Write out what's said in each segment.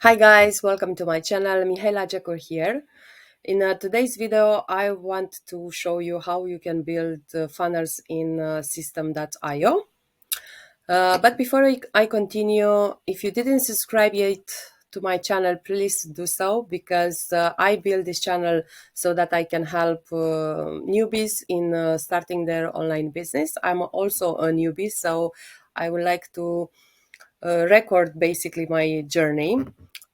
Hi guys, welcome to my channel. Mihaela Jecu here. In today's video, I want to show you how you can build funnels in system.io. But before I continue, if you didn't subscribe yet to my channel, please do so, because I build this channel so that I can help newbies in starting their online business. I'm also a newbie, so I would like to record basically my journey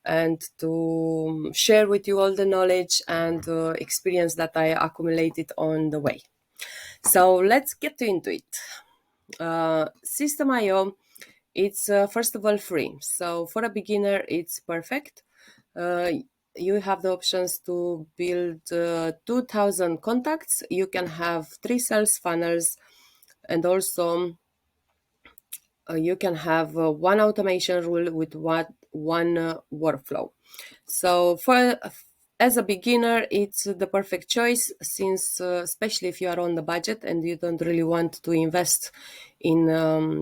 and to share with you all the knowledge and experience that I accumulated on the way. So let's get into it. System.io, it's first of all free. So for a beginner, it's perfect. You have the options to build 2,000 contacts. You can have 3 sales funnels, and also you can have one automation rule with one workflow. So as a beginner, it's the perfect choice, since especially if you are on the budget and you don't really want to invest in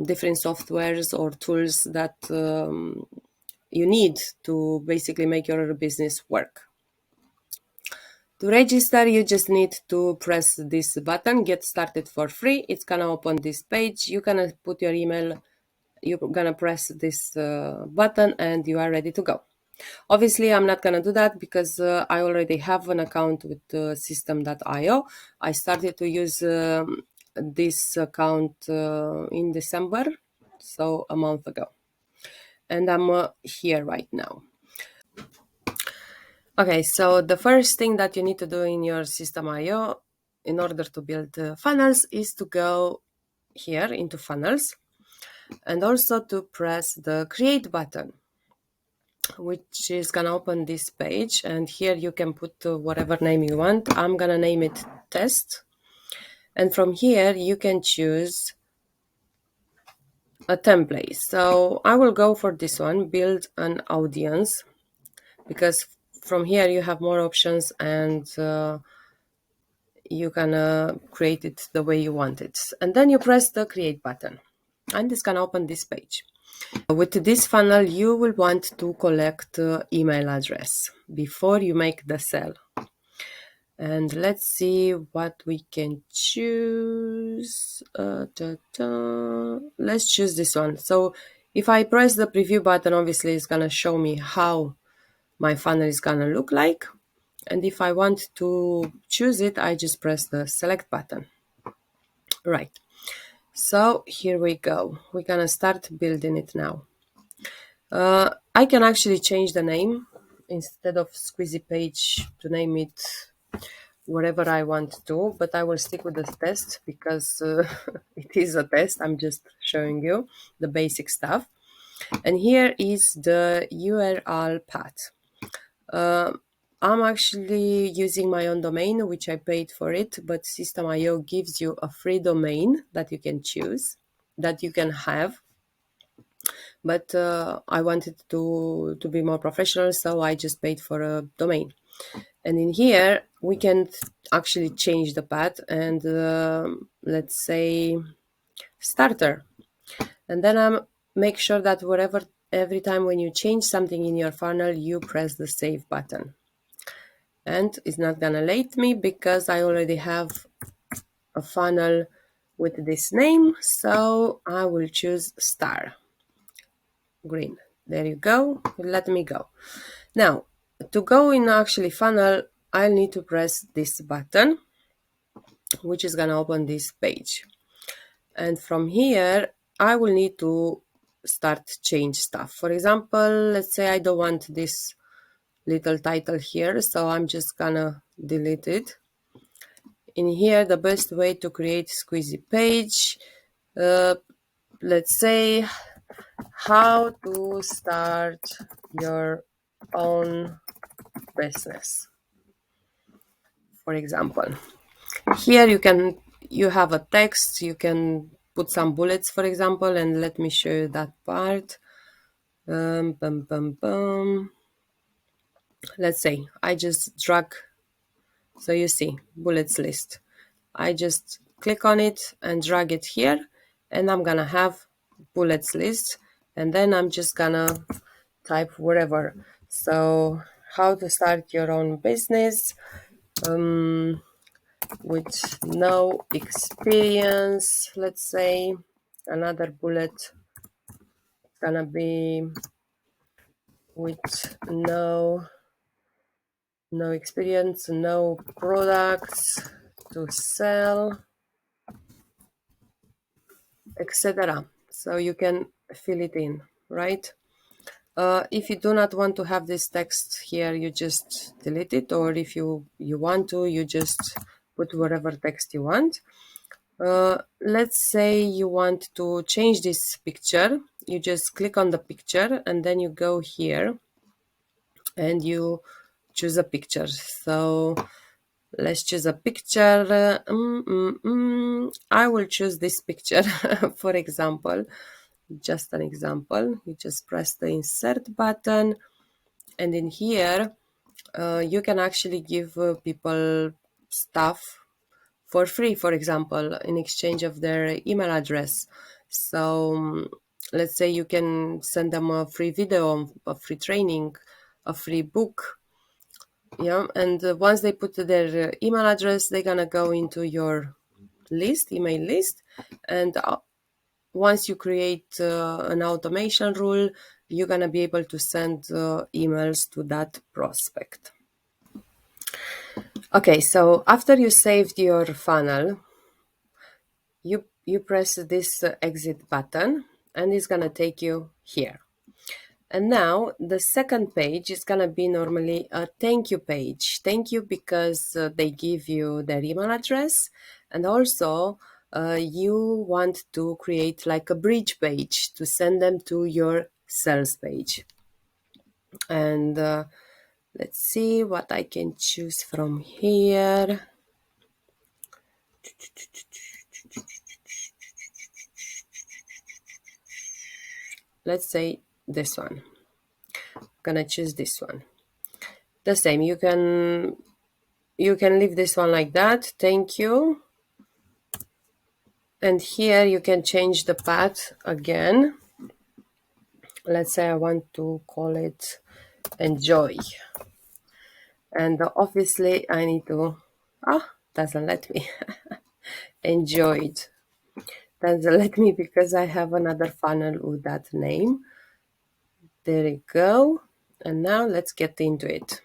different softwares or tools that you need to basically make your business work. To register, you just need to press this button, get started for free. It's gonna open this page. You're gonna put your email, you're gonna press this button, and you are ready to go. Obviously, I'm not gonna do that because I already have an account with system.io. I started to use this account in December, so a month ago, and I'm here right now. Okay, so the first thing that you need to do in your system.io in order to build funnels is to go here into funnels, and also to press the create button, which is gonna open this page, and here you can put whatever name you want. I'm gonna name it test, and from here you can choose a template. So I will go for this one, build an audience, because from here you have more options, and you can create it the way you want it. And then you press the create button, and it's gonna open this page. With this funnel, you will want to collect email address before you make the sale. And let's see what we can choose. Let's choose this one. So if I press the preview button, obviously it's gonna show me how my funnel is gonna look like. And if I want to choose it, I just press the select button. Right. So here we go. We're gonna start building it now. I can actually change the name instead of squeezy page to name it whatever I want to, but I will stick with the test because it is a test. I'm just showing you the basic stuff. And here is the URL path. I'm actually using my own domain, which I paid for it, but System.io gives you a free domain that you can choose, that you can have. But I wanted to be more professional, so I just paid for a domain. And in here, we can actually change the path, and let's say starter. And then make sure that every time when you change something in your funnel, you press the save button. And it's not gonna let me because I already have a funnel with this name, so I will choose star. Green. There you go. Let me go. Now, to go in actually funnel, I'll need to press this button, which is gonna open this page. And from here, I will need to start change stuff. For example, let's say I don't want this little title here, so I'm just gonna delete it. In here, the best way to create squeezy page, let's say how to start your own business, for example. Here you have a text, you can put some bullets, for example, and let me show you that part. Let's say I just drag, so you see bullets list. I just click on it and drag it here, and I'm gonna have bullets list, and then I'm just gonna type whatever. So how to start your own business with no experience, let's say. Another bullet gonna be with no experience, no products to sell, etc. So you can fill it in, right? If you do not want to have this text here, you just delete it, or if you want to, you just put whatever text you want. Let's say you want to change this picture. You just click on the picture and then you go here and you choose a picture. So let's choose a picture. I will choose this picture, for example, just an example. You just press the insert button, and in here you can actually give people stuff for free, for example, in exchange of their email address. So let's say you can send them a free video, a free training, a free book. Yeah, and once they put their email address, they're gonna go into your email list, and once you create an automation rule, you're gonna be able to send emails to that prospect. Okay, so after you saved your funnel, you press this exit button, and it's gonna take you here. And now the second page is going to be normally a thank you page. Thank you because they give you their email address, and also you want to create like a bridge page to send them to your sales page. And let's see what I can choose from here. Let's say this one. I'm gonna choose this one. The same, you can leave this one like that. Thank you. And here you can change the path again. Let's say I want to call it enjoy. And obviously I need to, doesn't let me. Enjoyed. Doesn't let me because I have another funnel with that name. There you go. And now let's get into it.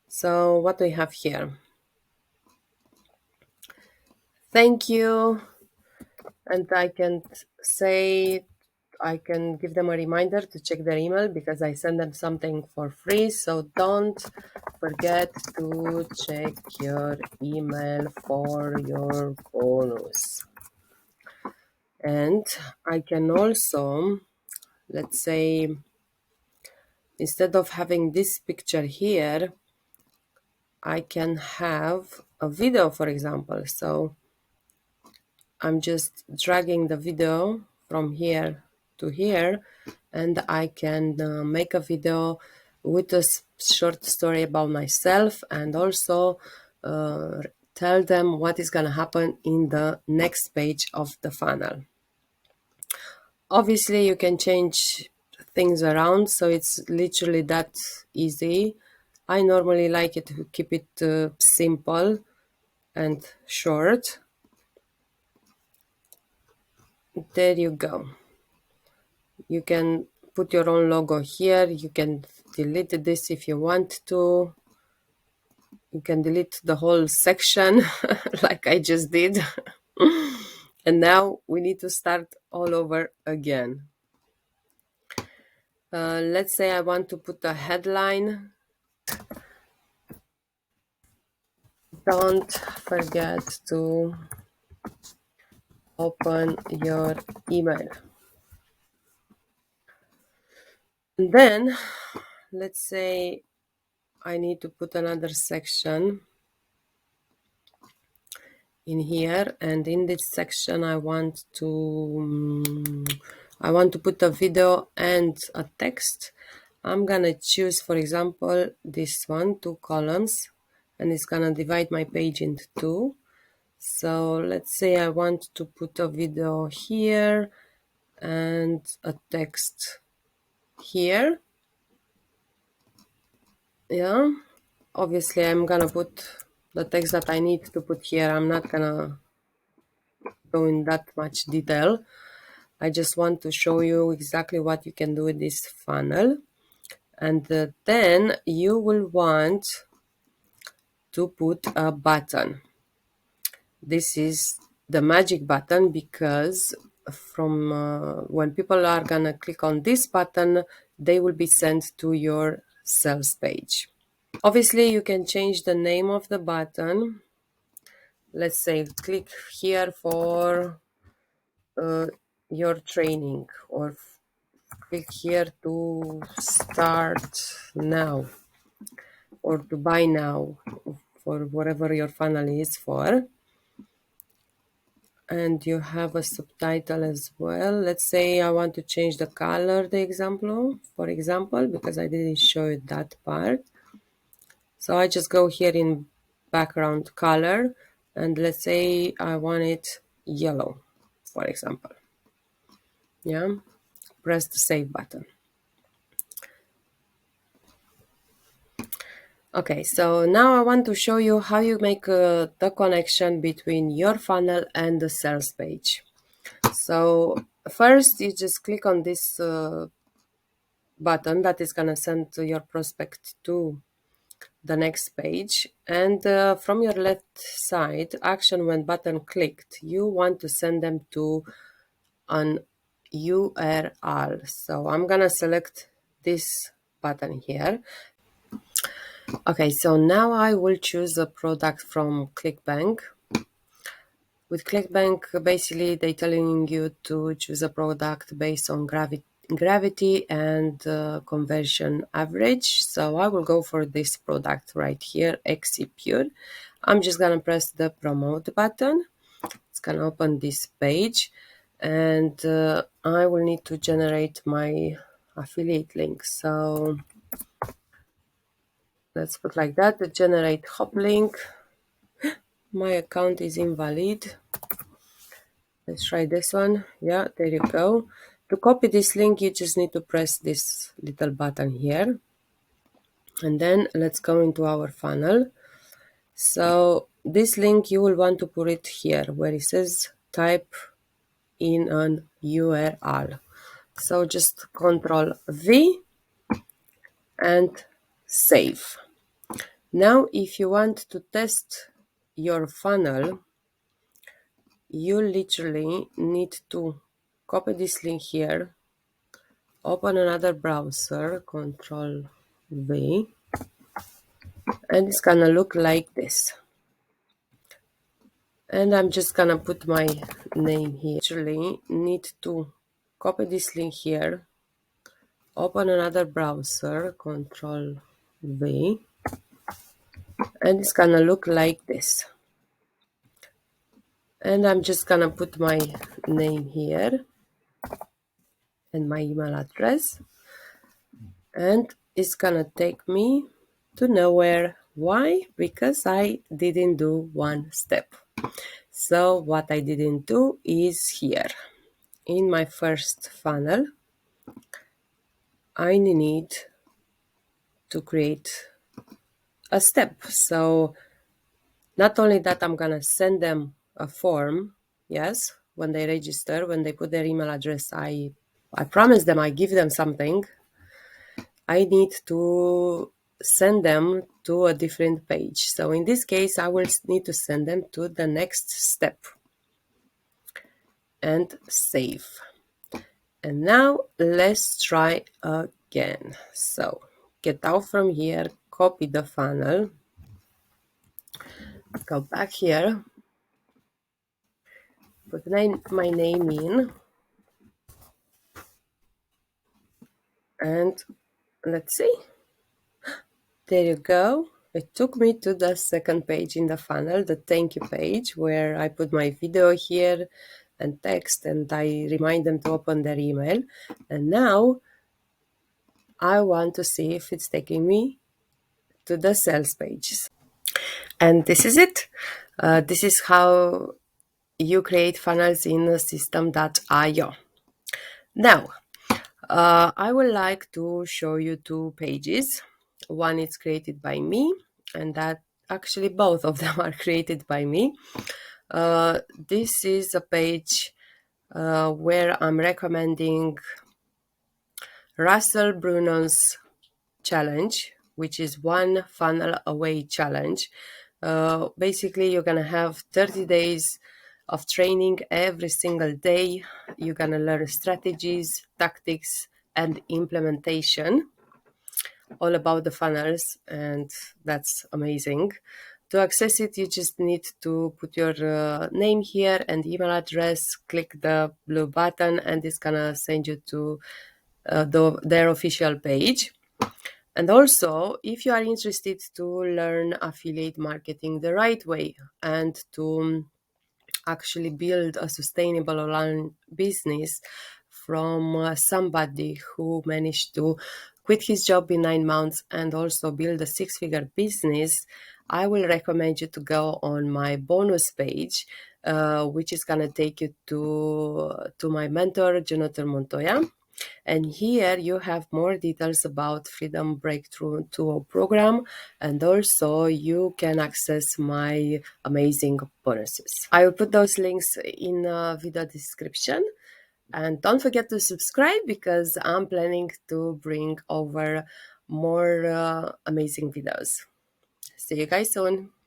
So what do we have here? Thank you. And I can say, I can give them a reminder to check their email because I send them something for free. So don't forget to check your email for your bonus. And I can also, let's say, instead of having this picture here, I can have a video, for example. So I'm just dragging the video from here to here, and I can make a video with a short story about myself, and also tell them what is going to happen in the next page of the funnel. Obviously, you can change things around, so it's literally that easy. I normally like it to keep it simple and short. There you go. You can put your own logo here. You can delete this if you want to. You can delete the whole section like I just did. And now we need to start all over again. Let's say I want to put a headline. Don't forget to open your email. And then let's say I need to put another section in here, and in this section I want to put a video and a text. I'm gonna choose, for example, this one, 2 columns, and it's gonna divide my page into 2. So let's say I want to put a video here and a text here. Yeah, obviously I'm gonna put the text that I need to put here. I'm not gonna go in that much detail. I just want to show you exactly what you can do with this funnel. And then you will want to put a button. This is the magic button because from when people are gonna click on this button, they will be sent to your sales page. Obviously, you can change the name of the button. Let's say click here for your training, or click here to start now, or to buy now, for whatever your funnel is for. And you have a subtitle as well. Let's say I want to change the color, for example, because I didn't show you that part. So I just go here in background color, and let's say I want it yellow, for example. Yeah, press the save button. Okay, so now I want to show you how you make the connection between your funnel and the sales page. So first you just click on this button that is going to send your prospect to the next page, and from your left side action when button clicked, you want to send them to an URL. So I'm gonna select this button here. Okay, so now I will choose a product from ClickBank. With ClickBank, basically they telling you to choose a product based on gravity and conversion average. So I will go for this product right here, Execute. I'm just gonna press the promote button. It's gonna open this page, and I will need to generate my affiliate link. So let's put like that, the generate hop link. My account is invalid. Let's try this one. Yeah, there you go. To copy this link, you just need to press this little button here. And then let's go into our funnel. So this link, you will want to put it here where it says type in an URL. So just Control V and save. Now, if you want to test your funnel, you literally need to copy this link here, open another browser, Control V, and it's gonna look like this. And I'm just gonna put my name here. Literally need to copy this link here, open another browser, Control V, and it's gonna look like this. And I'm just gonna put my name here and my email address, and it's gonna take me to nowhere. Why? Because I didn't do one step. So what I didn't do is here in my first funnel, I need to create a step. So not only that, I'm gonna send them a form. Yes, when they register, when they put their email address, I promise them, I give them something. I need to send them to a different page. So in this case, I will need to send them to the next step and save. And now let's try again. So get out from here, copy the funnel, go back here, put my name in, and let's see. There you go. It took me to the second page in the funnel, the thank you page, where I put my video here and text, and I remind them to open their email. And now I want to see if it's taking me to the sales page. And this is it. This is how you create funnels in System.io. Now, I would like to show you two pages. One is created by me, and that actually both of them are created by me. This is a page where I'm recommending Russell Brunson's challenge, which is one funnel away challenge. Basically, you're gonna have 30 days of training every single day. You're gonna learn strategies, tactics, and implementation all about the funnels, and that's amazing. To access it, you just need to put your name here and email address, click the blue button, and it's gonna send you to their official page. And also, if you are interested to learn affiliate marketing the right way and to actually build a sustainable online business from somebody who managed to quit his job in 9 months and also build a six-figure business, I will recommend you to go on my bonus page, which is going to take you to my mentor, Jonathan Montoya. And here you have more details about Freedom Breakthrough 2.0 program, and also you can access my amazing bonuses. I will put those links in the video description. And don't forget to subscribe because I'm planning to bring over more amazing videos. See you guys soon.